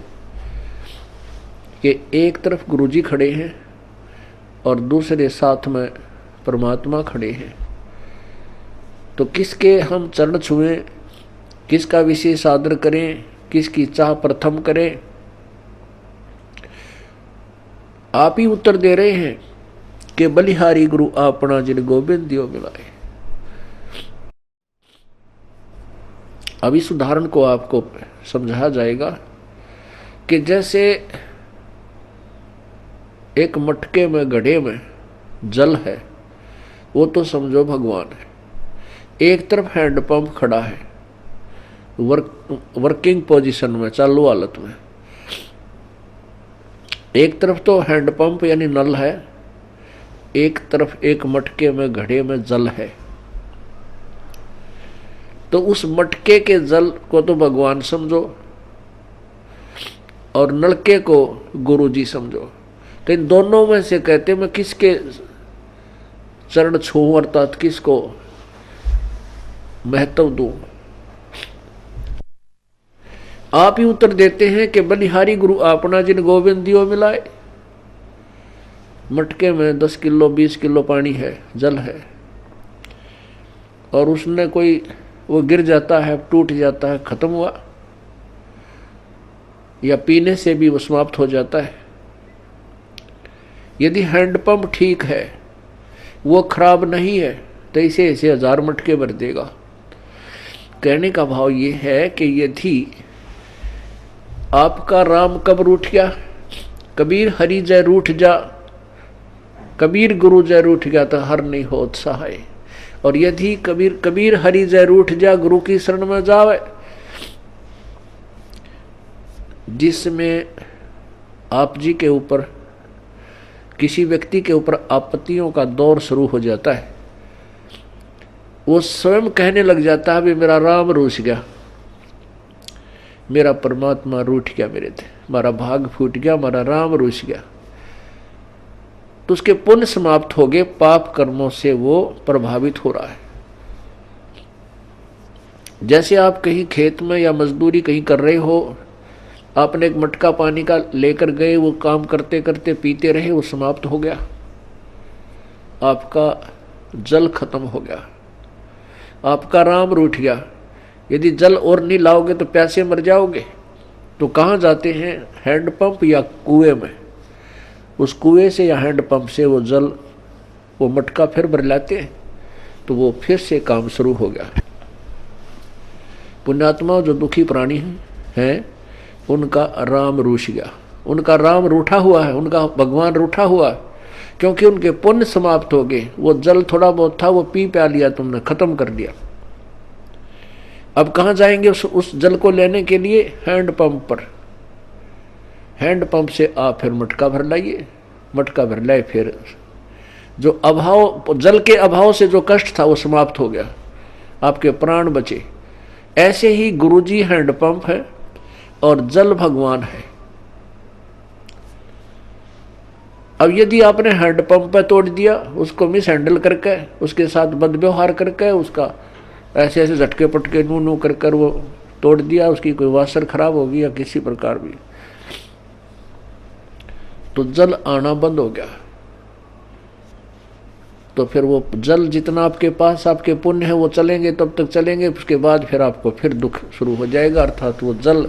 कि एक तरफ गुरु जी खड़े हैं और दूसरे साथ में परमात्मा खड़े हैं, तो किसके हम चरण छुएं, किसका विशेष आदर करें, किसकी चाह प्रथम करें? आप ही उत्तर दे रहे हैं कि बलिहारी गुरु आपना जिन गोविंद दियो मिलाए। अब इस उदाहरण को आपको समझाया जाएगा कि जैसे एक मटके में गड्ढे में जल है, वो तो समझो भगवान है। एक तरफ हैंडपंप खड़ा है वर्किंग पोजीशन में, चालू हालत में। एक तरफ तो हैंडपंप यानी नल है, एक तरफ एक मटके में घड़े में जल है। तो उस मटके के जल को तो भगवान समझो और नलके को गुरु जी समझो। तो इन दोनों में से कहते मैं किसके चरण छूं अर्थात किसको महत्व दूं? आप ही उत्तर देते हैं कि बलिहारी गुरु आपना जिन गोविंद दियो मिलाए। मटके में 10 किलो 20 किलो पानी है, जल है, और उसने कोई वो गिर जाता है, टूट जाता है, खत्म हुआ, या पीने से भी वो समाप्त हो जाता है। यदि हैंडपंप ठीक है, वो खराब नहीं है, तो इसे ऐसे 1000 मटके भर देगा। कहने का भाव ये है कि यदि आपका राम कब रूठ गया, कबीर हरि जय रूठ जा, कबीर गुरु जय रूठ गया तो हर नहीं होत सहाय। और यदि कबीर हरि जय रूठ जा, गुरु की शरण में जावे, जिसमें आप जी के ऊपर, किसी व्यक्ति के ऊपर आपत्तियों का दौर शुरू हो जाता है, वो स्वयं कहने लग जाता है, भी मेरा राम रूठ गया, मेरा परमात्मा रूठ गया, मेरे थे हमारा भाग फूट गया, हमारा राम रूठ गया, तो उसके पुण्य समाप्त हो गए, पाप कर्मों से वो प्रभावित हो रहा है। जैसे आप कहीं खेत में या मजदूरी कहीं कर रहे हो, आपने एक मटका पानी का लेकर गए, वो काम करते करते पीते रहे, वो समाप्त हो गया, आपका जल खत्म हो गया, आपका राम रूठ गया। यदि जल और नहीं लाओगे तो प्यासे मर जाओगे। तो कहाँ जाते हैं? हैंडपंप या कुएं में। उस कुएं से या हैंडपंप से वो जल, वो मटका फिर भर लाते हैं, तो वो फिर से काम शुरू हो गया। पुण्यात्मा जो दुखी प्राणी हैं, उनका राम रूठ गया, उनका राम रूठा हुआ है, उनका भगवान रूठा हुआ है, क्योंकि उनके पुण्य समाप्त हो गए। वो जल थोड़ा बहुत था, वो पी प्या लिया तुमने, खत्म कर दिया। अब कहाँ जाएंगे उस जल को लेने के लिए? हैंडपंप पर। हैंडपंप से आप फिर मटका भर लाइए, मटका भर लाए, फिर जो अभाव, जल के अभाव से जो कष्ट था वो समाप्त हो गया, आपके प्राण बचे। ऐसे ही गुरुजी हैंडपंप है और जल भगवान है। अब यदि आपने हैंडपंप पे तोड़ दिया, उसको मिस हैंडल करके, उसके साथ बदव्यवहार करके, उसका ऐसे ऐसे झटके पटके नू नू कर कर वो तोड़ दिया, उसकी कोई वासर खराब होगी या किसी प्रकार भी, तो जल आना बंद हो गया। तो फिर वो जल जितना आपके पास आपके पुण्य है वो चलेंगे, तब तक चलेंगे, उसके बाद फिर आपको फिर दुख शुरू हो जाएगा, अर्थात वो जल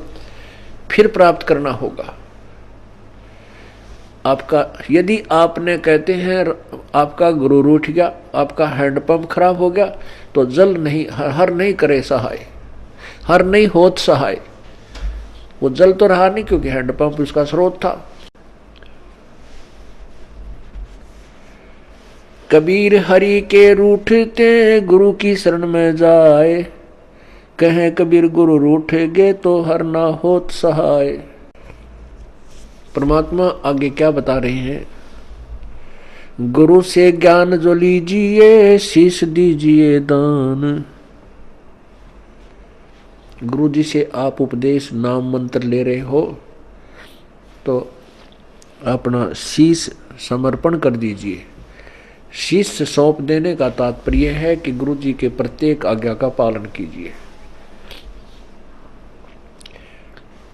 फिर प्राप्त करना होगा आपका। यदि आपने कहते हैं आपका गुरु रूठ गया, आपका हैंडपंप खराब हो गया, तो जल नहीं, हर नहीं करे सहाय, हर नहीं होत सहाय। वो जल तो रहा नहीं, क्योंकि हैंडपंप उसका स्रोत था। कबीर हरि के रूठते गुरु की शरण में जाए, कहें कबीर गुरु रूठेगे तो हर ना होत सहाय। परमात्मा आगे क्या बता रहे हैं? गुरु से ज्ञान जो लीजिए, शीश दीजिए दान। गुरु जी से आप उपदेश, नाम मंत्र ले रहे हो, तो अपना शीश समर्पण कर दीजिए। शीश सौंप देने का तात्पर्य है कि गुरु जी के प्रत्येक आज्ञा का पालन कीजिए।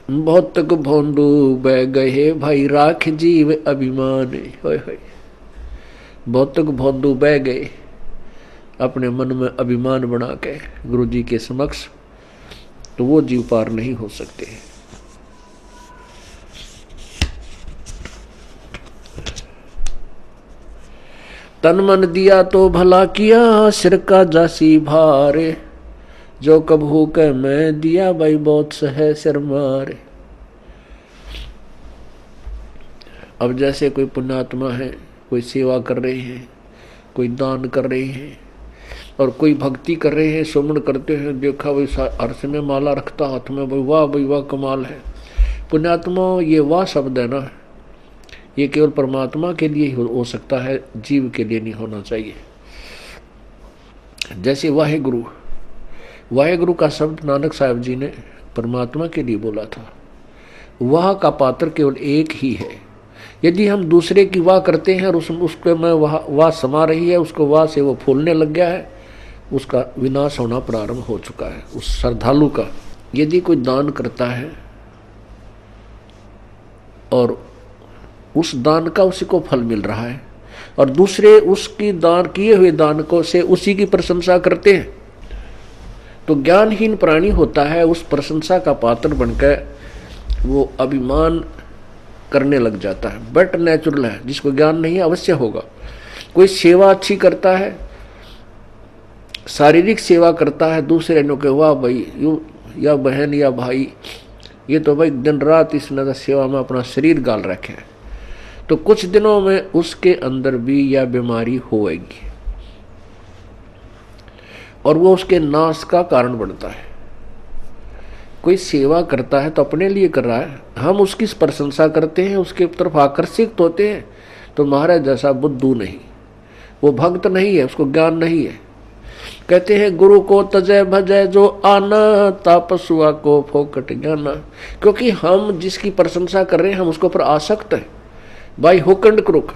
भौतक भोंदू बह गए भाई, राख जीव अभिमान। होय होय, भौतक भोंदू बह गए अपने मन में अभिमान बना के गुरु जी के समक्ष, तो वो जीव पार नहीं हो सकते। तन मन दिया तो भला किया, सिर का जासी भारे, जो कबहू के मैं दिया भाई बहुत सहे सिर मारे। अब जैसे कोई पुण्यात्मा है, कोई सेवा कर रहे हैं, कोई दान कर रहे हैं, और कोई भक्ति कर रहे हैं, सुमन करते हैं, देखा भाई अर्थ में माला रखता हाथ में, भाई वाह भाई वाह कमाल है। पुण्यात्मा, ये वाह शब्द है ना, ये केवल परमात्मा के लिए ही हो सकता है, जीव के लिए नहीं होना चाहिए। जैसे वाहेगुरु, वाहेगुरु का शब्द नानक साहब जी ने परमात्मा के लिए बोला था। वाह का पात्र केवल एक ही है। यदि हम दूसरे की वाह करते हैं और उसको में वाह समा रही है, उसको वाह से वो फूलने लग गया है, उसका विनाश होना प्रारंभ हो चुका है उस श्रद्धालु का। यदि कोई दान करता है और उस दान का उसी को फल मिल रहा है, और दूसरे उसकी दान किए हुए दान को से उसी की प्रशंसा करते हैं, तो ज्ञानहीन प्राणी होता है, उस प्रशंसा का पात्र बनकर वो अभिमान करने लग जाता है। बट नेचुरल है, जिसको ज्ञान नहीं है अवश्य होगा। कोई सेवा अच्छी करता है, शारीरिक सेवा करता है, दूसरे ने कहा वाह भाई यू या बहन या भाई, ये तो भाई दिन रात इसने सेवा में अपना शरीर गाल रखे है, तो कुछ दिनों में उसके अंदर भी यह बीमारी होएगी और वो उसके नाश का कारण बनता है। कोई सेवा करता है तो अपने लिए कर रहा है, हम उसकी प्रशंसा करते हैं, उसके तरफ आकर्षित होते हैं, तो महाराज जैसा बुद्धू नहीं, वो भक्त नहीं है, उसको ज्ञान नहीं है। कहते हैं गुरु को तजय भजय जो आना, तापसुआ को फोकट ज्ञाना। क्योंकि हम जिसकी प्रशंसा कर रहे हैं हम उसके ऊपर आसक्त हैं, बाई हुक एंड क्रुक,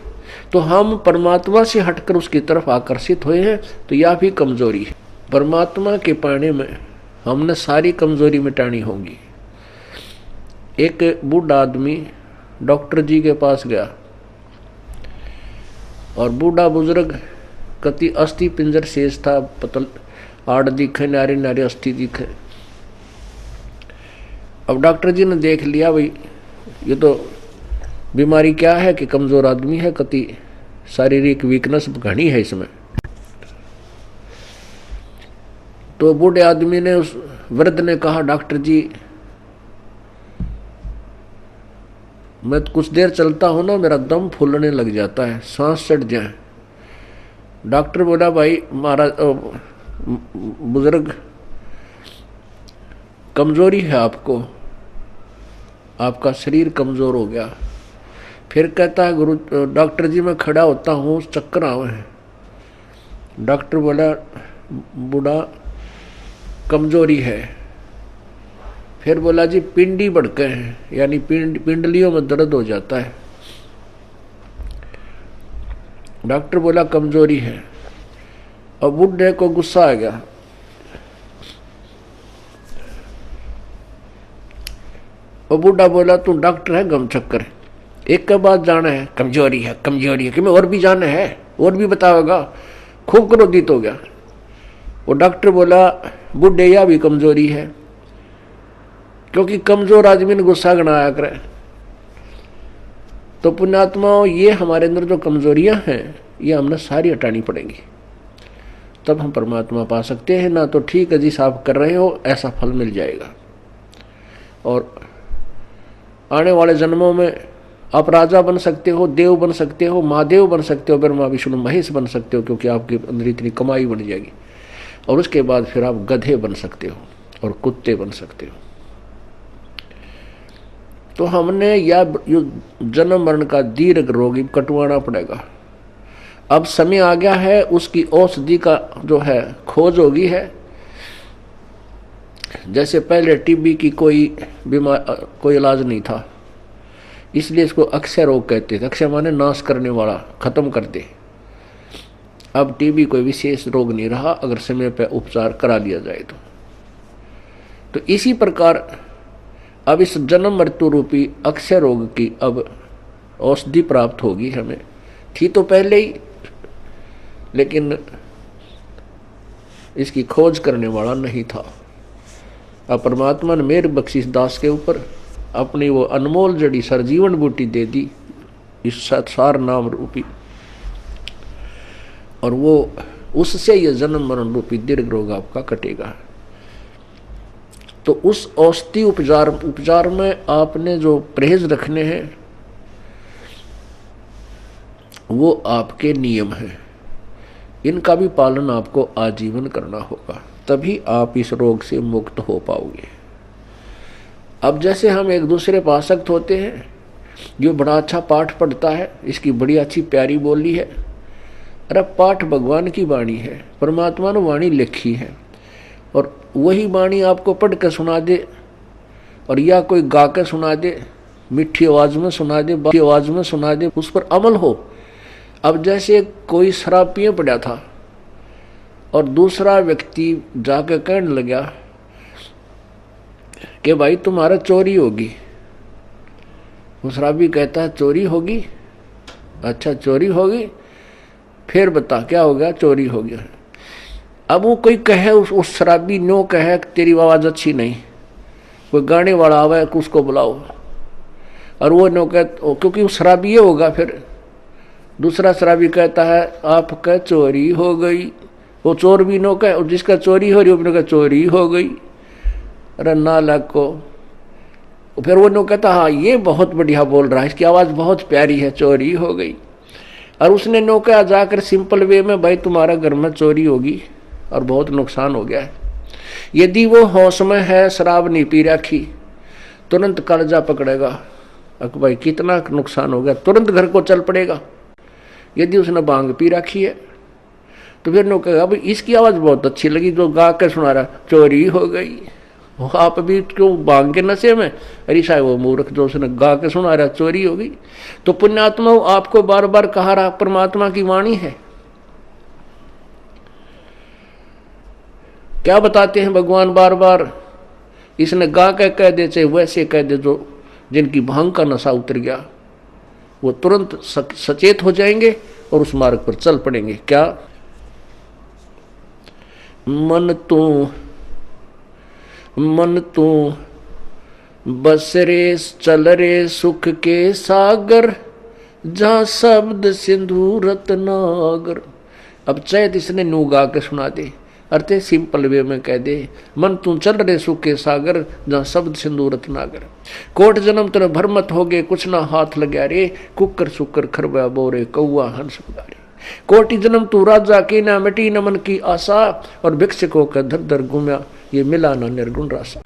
तो हम परमात्मा से हटकर उसकी तरफ आकर्षित हुए हैं, तो यह भी कमजोरी है। परमात्मा के पाने में हमने सारी कमजोरी मिटानी होगी। एक बूढ़ा आदमी डॉक्टर जी के पास गया और बूढ़ा बुजुर्ग कति अस्थि पिंजर शेष था, पतल आड़ दिखे, नारी नारी अस्थि दिखे। अब डॉक्टर जी ने देख लिया भाई ये तो बीमारी क्या है कि कमजोर आदमी है, कति शारीरिक वीकनेस घनी है इसमें। तो बूढ़े आदमी ने, उस वृद्ध ने कहा डॉक्टर जी मैं कुछ देर चलता हूं ना मेरा दम फूलने लग जाता है, सांस चढ़ जाए। डॉक्टर बोला भाई महाराज बुजुर्ग कमजोरी है आपको, आपका शरीर कमजोर हो गया। फिर कहता है गुरु डॉक्टर जी मैं खड़ा होता हूँ चक्कर आवे हैं। डॉक्टर बोला बूढ़ा कमजोरी है। फिर बोला जी पिंडी बढ़के हैं, यानी पिंडलियों में दर्द हो जाता है। डॉक्टर बोला कमजोरी है। अब बूढ़े को गुस्सा आ गया, और बूढ़ा बोला तू डॉक्टर है गम चक्कर, एक के बाद जाना है कमजोरी है कमजोरी है, कि मैं और भी जाना है और भी बताओगा। खूब क्रोधित हो गया। वो डॉक्टर बोला बूढ़े यह भी कमजोरी है, क्योंकि कमजोर आदमी ने गुस्सा गणाया करे। तो पुण्यात्माओं ये हमारे अंदर जो कमजोरियां हैं ये हमने सारी हटानी पड़ेंगी, तब हम परमात्मा पा सकते हैं। ना तो ठीक है जिस आप कर रहे हो ऐसा फल मिल जाएगा, और आने वाले जन्मों में आप राजा बन सकते हो, देव बन सकते हो, महादेव बन सकते हो, ब्रह्मा विष्णु महेश बन सकते हो, क्योंकि आपके अंदर इतनी कमाई बन जाएगी। और उसके बाद फिर आप गधे बन सकते हो और कुत्ते बन सकते हो। तो हमने या जन्म मरण का दीर्घ रोगी कटवाना पड़ेगा। अब समय आ गया है, उसकी औषधि का जो है खोज होगी है। जैसे पहले टीबी की कोई इलाज नहीं था, इसलिए इसको अक्षय रोग कहते थे। अक्षय माने नाश करने वाला, खत्म कर दे। अब टीबी कोई विशेष रोग नहीं रहा अगर समय पर उपचार करा लिया जाए तो इसी प्रकार अब इस जन्म मृत्यु रूपी अक्षय रोग की अब औषधि प्राप्त होगी हमें। थी तो पहले ही, लेकिन इसकी खोज करने वाला नहीं था। अब परमात्मा ने मेरे बख्शिश दास के ऊपर अपनी वो अनमोल जड़ी सरजीवन बूटी दे दी, इस सार नाम रूपी, और वो उससे ये जन्म मरण रूपी दीर्घ रोग आपका कटेगा। तो उस औषधि उपचार में आपने जो परहेज रखने हैं वो आपके नियम हैं, इनका भी पालन आपको आजीवन करना होगा, तभी आप इस रोग से मुक्त हो पाओगे। अब जैसे हम एक दूसरे पर आसक्त होते हैं, जो बड़ा अच्छा पाठ पढ़ता है, इसकी बड़ी अच्छी प्यारी बोली है, अरे पाठ भगवान की वाणी है, परमात्मा ने वाणी लिखी है, और वही वाणी आपको पढ़ के सुना दे, और या कोई गा के सुना दे, मीठी आवाज में सुना दे, बाकी आवाज में सुना दे, उस पर अमल हो। अब जैसे कोई शराब पिए पड़ा था और दूसरा व्यक्ति जाके कहने लगा कि भाई तुम्हारा चोरी होगी। वो शराबी कहता है चोरी होगी? अच्छा चोरी होगी, फिर बता क्या हो गया? चोरी हो गया। अब वो कोई कहे, उस शराबी नो कहे तेरी आवाज़ अच्छी नहीं, कोई गाने वाला आवे उसको बुलाओ, और वो नौका क्योंकि वो शराबी होगा, फिर दूसरा शराबी कहता है आपका चोरी हो गई। वो चोर भी नौका, और जिसका चोरी हो रही वो नौका चोरी हो गई। अरे नालायक को। फिर वो नौका कहता हाँ ये बहुत बढ़िया बोल रहा है, इसकी आवाज़ बहुत प्यारी है, चोरी हो गई। और उसने नौका जाकर सिंपल वे में, भाई तुम्हारा घर में चोरी होगी और बहुत नुकसान हो गया है। यदि वो होश में है, शराब नहीं पी रखी, तुरंत कलेजा पकड़ेगा, अक भाई कितना नुकसान हो गया, तुरंत घर को चल पड़ेगा। यदि उसने भांग पी रखी है तो फिर नौका कहेगा भाई इसकी आवाज़ बहुत अच्छी लगी, जो गा के सुना रहा चोरी हो गई। आप भी क्यों भांग के नशे में, अरे साहब वो मूर्ख जो उसने गा के सुना रहा चोरी हो गई। तो पुण्यात्मा आपको बार बार कहा रहा परमात्मा की वाणी है। क्या बताते हैं भगवान बार बार, इसने गा के कह दे चाहे वैसे कह दे, जो जिनकी भांग का नशा उतर गया वो तुरंत सचेत हो जाएंगे और उस मार्ग पर चल पड़ेंगे। क्या मन तू बस रे चल रे सुख के सागर, जहाँ शब्द सिंधु रत्नागर। अब चैत इसने नू गा के सुना दे, अर्थे सिंपल वे में कह दे, मन तू चल रे सुख के सागर, जहाँ शब्द सिंधु रत्नागर। कोट जन्म तेरे भरमत हो गए, कुछ ना हाथ लग्या रे, कुकर सुकर खरबा बोरे कौआ हंस बगारे। कोटि जन्म तू राजा की ना मिटी न मन की आशा, और भिक्षुकों का धर धर घूमया, ये मिला ना निर्गुण रासा।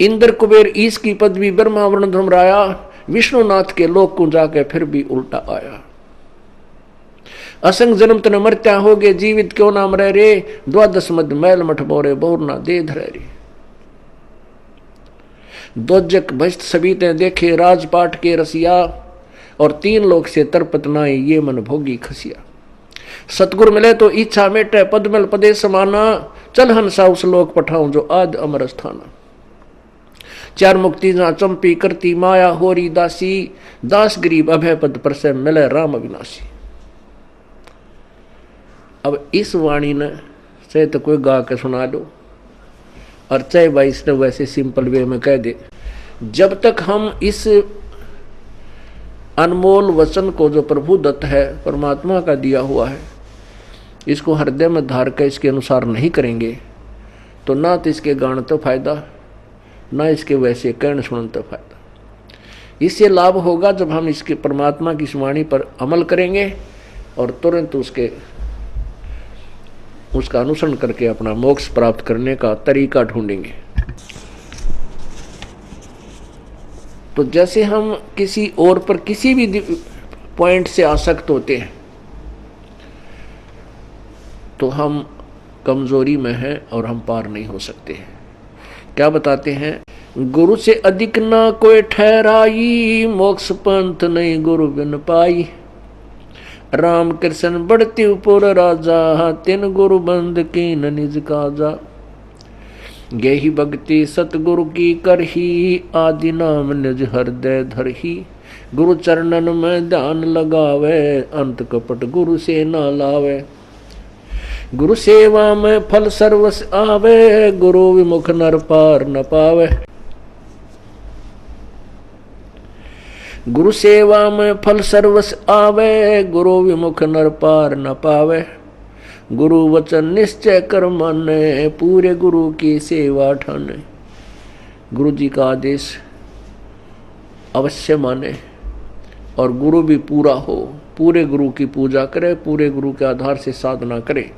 इंद्र कुबेर ईश की पदवी ब्रह्मा वर्ण धर्मराया, विष्णुनाथ के लोक को जाके फिर भी उल्टा आया। असंग जन्म तन मरत्या हो गए, जीवित क्यों नाम रह रे, द्वादश मद मैल मठ बोरे बोर ना दे धरे रे। दोजक भस्त सभी ते देखे, राजपाट के रसिया, और तीन लोक से तरपत नाई, ये मन भोगी खसिया। सतगुरु मिले तो इच्छा मेटे, पदमल पदे समाना, चल हंसा उस लोक पठाऊं जो आद अमर स्थाना। चार मुक्ति जहाँ चंपी करती माया होरी दासी, दास गरीब अभय पद पर से मिले राम अविनाशी। अब इस वाणी ने चाहे तो कोई गा के सुना दो, और चाहे भाई इसने वैसे सिंपल वे में कह दे, जब तक हम इस अनमोल वचन को जो प्रभु दत्त है, परमात्मा का दिया हुआ है, इसको हृदय में धार कर इसके अनुसार नहीं करेंगे, तो ना तो इसके गान तो फायदा, ना इसके वैसे कहने सुनने तो फायदा। इससे लाभ होगा जब हम इसके परमात्मा की वाणी पर अमल करेंगे और तुरंत उसका अनुसरण करके अपना मोक्ष प्राप्त करने का तरीका ढूंढेंगे। तो जैसे हम किसी और पर किसी भी पॉइंट से आसक्त होते हैं तो हम कमजोरी में हैं और हम पार नहीं हो सकते हैं। क्या बताते हैं, गुरु से अधिक ना कोई ठहराई, मोक्ष पंथ नहीं गुरु बिन पाई। राम कृष्ण बढ़ती उपुर राजा, तिन गुरु बंद कीन निज काजा। गेहि भक्ति सतगुरु की करही, आदि नाम निज हृदय धरही। गुरु चरणन में ध्यान लगावे, अंत कपट गुरु से ना लावे। गुरु सेवा में फल सर्वस आवे, गुरु विमुख नर पार न पावे। गुरु सेवा में फल सर्वस आवे, गुरु विमुख नर पार न पावे। गुरु वचन निश्चय कर माने, पूरे गुरु की सेवा ठाने। गुरु जी का आदेश अवश्य माने और गुरु भी पूरा हो, पूरे गुरु की पूजा करे, पूरे गुरु के आधार से साधना करे।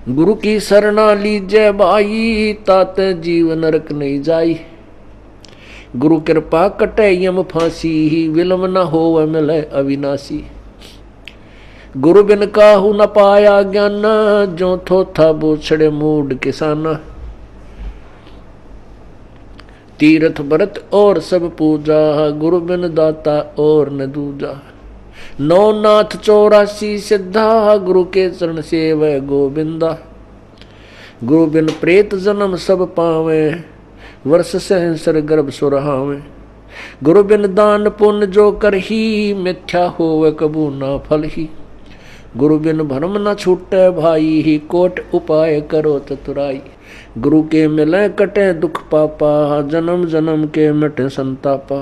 गुरु की शरणा लीजय भाई, तात जीव नरक नहीं जाई। गुरु कृपा कटे यम फांसी, विलम न हो मिले अविनाशी। गुरु बिन काहू न पाया ज्ञान, जो थोथा बोछड़े मूड किसाना। तीर्थ व्रत और सब पूजा, गुरु बिन दाता और न दूजा। नौ नाथ 84 सिद्धा, गुरु के चरण सेवै गोविंदा। गुरु बिन प्रेत जन्म सब पावे, वर्ष सहस्र गर्भ सुरहावे। गुरु बिन दान पुण्य जो करही, मिथ्या होवे कबू ना फल ही। गुरु बिन भरम न छूटे भाई, ही कोट उपाय करो चतुराई। गुरु के मिले कटे दुख पापा, जन्म जन्म के मिटे संतापा।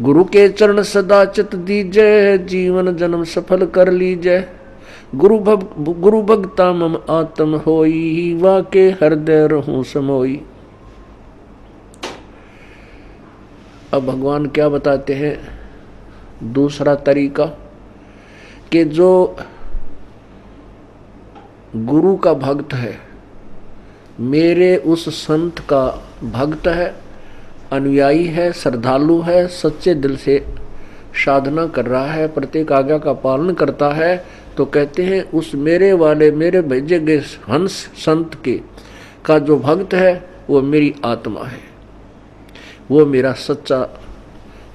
गुरु के चरण सदा चित दीजय, जीवन जन्म सफल कर लीजय। गुरु भगता मम आत्म होई, वाके हृदय रहूं समोई। अब भगवान क्या बताते हैं दूसरा तरीका, कि जो गुरु का भक्त है, मेरे उस संत का भक्त है, अनुयायी है, श्रद्धालु है, सच्चे दिल से साधना कर रहा है, प्रत्येक आज्ञा का पालन करता है, तो कहते हैं उस मेरे वाले मेरे भेजे गए हंस संत के का जो भक्त है वो मेरी आत्मा है, वो मेरा सच्चा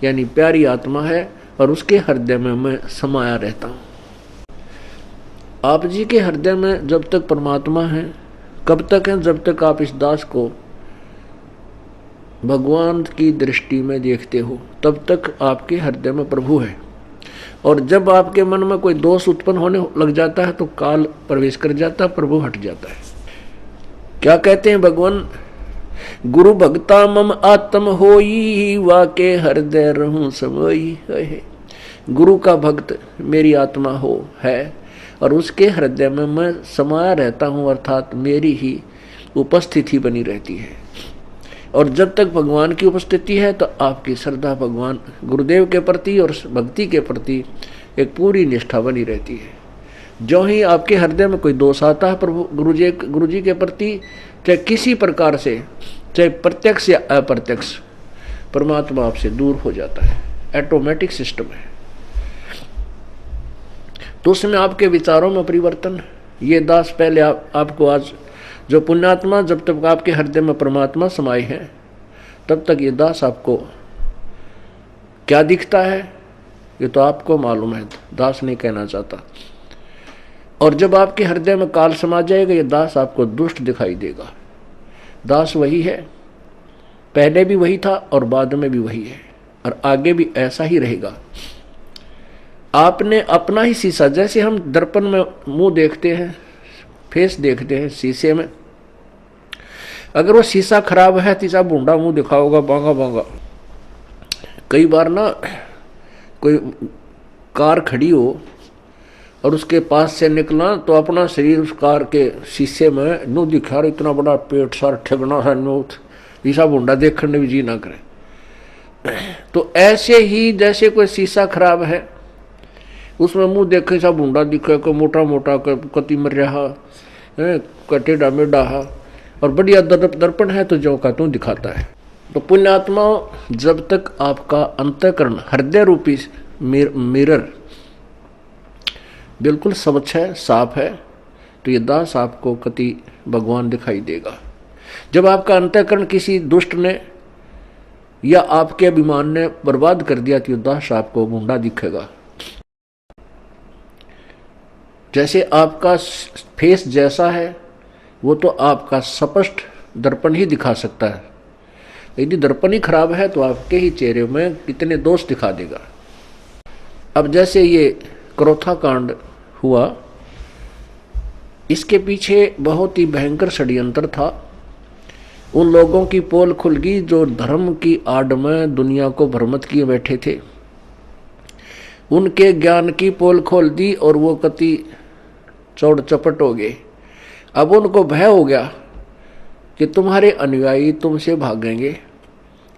यानी प्यारी आत्मा है, और उसके हृदय में मैं समाया रहता हूँ। आप जी के हृदय में जब तक परमात्मा है, कब तक है? जब तक आप इस दास को भगवान की दृष्टि में देखते हो, तब तक आपके हृदय में प्रभु है। और जब आपके मन में कोई दोष उत्पन्न होने लग जाता है तो काल प्रवेश कर जाता है, प्रभु हट जाता है। क्या कहते हैं भगवान? गुरु भक्ता मम आत्म होई, वाके हृदय रहूं समोई। गुरु का भक्त मेरी आत्मा हो है, और उसके हृदय में मैं समाया रहता हूँ, अर्थात मेरी ही उपस्थिति बनी रहती है। और जब तक भगवान की उपस्थिति है तो आपकी श्रद्धा भगवान गुरुदेव के प्रति और भक्ति के प्रति एक पूरी निष्ठा बनी रहती है। जो ही आपके हृदय में कोई दोष आता है प्रभु गुरु जी के प्रति, चाहे किसी प्रकार से, चाहे प्रत्यक्ष या अप्रत्यक्ष, परमात्मा आपसे दूर हो जाता है। ऑटोमेटिक सिस्टम है। तो उसमें आपके विचारों में परिवर्तन, ये दास पहले आपको आज जो पुण्यात्मा, जब तक आपके हृदय में परमात्मा समाये हैं तब तक ये दास आपको क्या दिखता है ये तो आपको मालूम है, दास नहीं कहना चाहता। और जब आपके हृदय में काल समा जाएगा ये दास आपको दुष्ट दिखाई देगा। दास वही है, पहले भी वही था और बाद में भी वही है, और आगे भी ऐसा ही रहेगा। आपने अपना ही शीशा, जैसे हम दर्पण में मुंह देखते हैं, फेस देखते हैं शीशे में, अगर वो शीशा खराब है तीसरा बूंदा मुंह दिखाओगा, बांगा बांगा। कई बार ना कोई कार खड़ी हो और उसके पास से निकला तो अपना शरीर उस कार के शीशे में नो दिखा रहा, इतना बड़ा पेट सार ठगना है नो, ईसा बूंदा देखने भी जी ना करे। तो ऐसे ही जैसे कोई शीशा खराब है उसमें मुंह देखे सा बूंदा दिखे, कोई मोटा मोटा कति मर रहा टेढ़ा मेढ़ा, और बढ़िया दर्पण है तो जो का तू दिखाता है। तो पुण्यात्मा, जब तक आपका अंतःकरण हृदय रूपी मिरर बिल्कुल स्वच्छ है, साफ है, तो ये दास आपको कति भगवान दिखाई देगा। जब आपका अंतःकरण किसी दुष्ट ने या आपके अभिमान ने बर्बाद कर दिया तो ये दास आपको बूंदा दिखेगा। जैसे आपका फेस जैसा है वो तो आपका स्पष्ट दर्पण ही दिखा सकता है, यदि दर्पण ही खराब है तो आपके ही चेहरे में कितने दोष दिखा देगा। अब जैसे ये क्रोथा कांड हुआ, इसके पीछे बहुत ही भयंकर षड्यंत्र था। उन लोगों की पोल खुल गई जो धर्म की आड़ में दुनिया को भ्रमित किए बैठे थे, उनके ज्ञान की पोल खोल दी और वो कति चौड़ चपट हो गए। अब उनको भय हो गया कि तुम्हारे अनुयायी तुमसे भागेंगे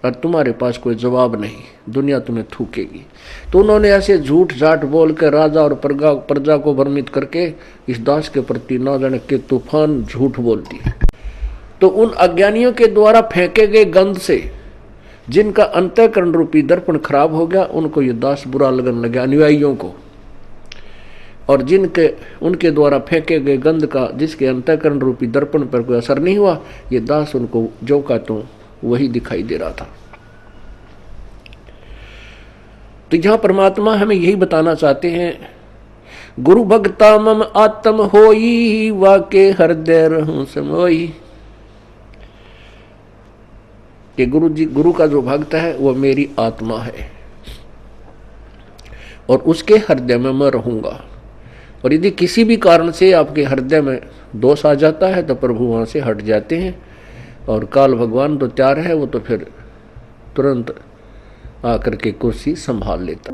और तुम्हारे पास कोई जवाब नहीं, दुनिया तुम्हें थूकेगी। तो उन्होंने ऐसे झूठ झाट बोल कर राजा और प्रजा को भ्रमित करके इस दास के प्रति ना जाने के तूफान झूठ बोलती है। तो उन अज्ञानियों के द्वारा फेंके गए गंध से जिनका अंतःकरण रूपी दर्पण खराब हो गया, उनको ये दास बुरा लगने लगा, अनुयायियों को। और जिनके उनके द्वारा फेंके गए गंध का जिसके अंतःकरण रूपी दर्पण पर कोई असर नहीं हुआ, ये दास उनको जो का तो वही दिखाई दे रहा था। तो यहां परमात्मा हमें यही बताना चाहते हैं, गुरु भक्ता मम आत्म होई, वाके हृदय रहूं समोई। कि गुरु का जो भक्त है वो मेरी आत्मा है और उसके हृदय में मैं रहूंगा। और यदि किसी भी कारण से आपके हृदय में दोष आ जाता है तो प्रभु वहाँ से हट जाते हैं, और काल भगवान तो तैयार है, वो तो फिर तुरंत आकर के कुर्सी संभाल लेता।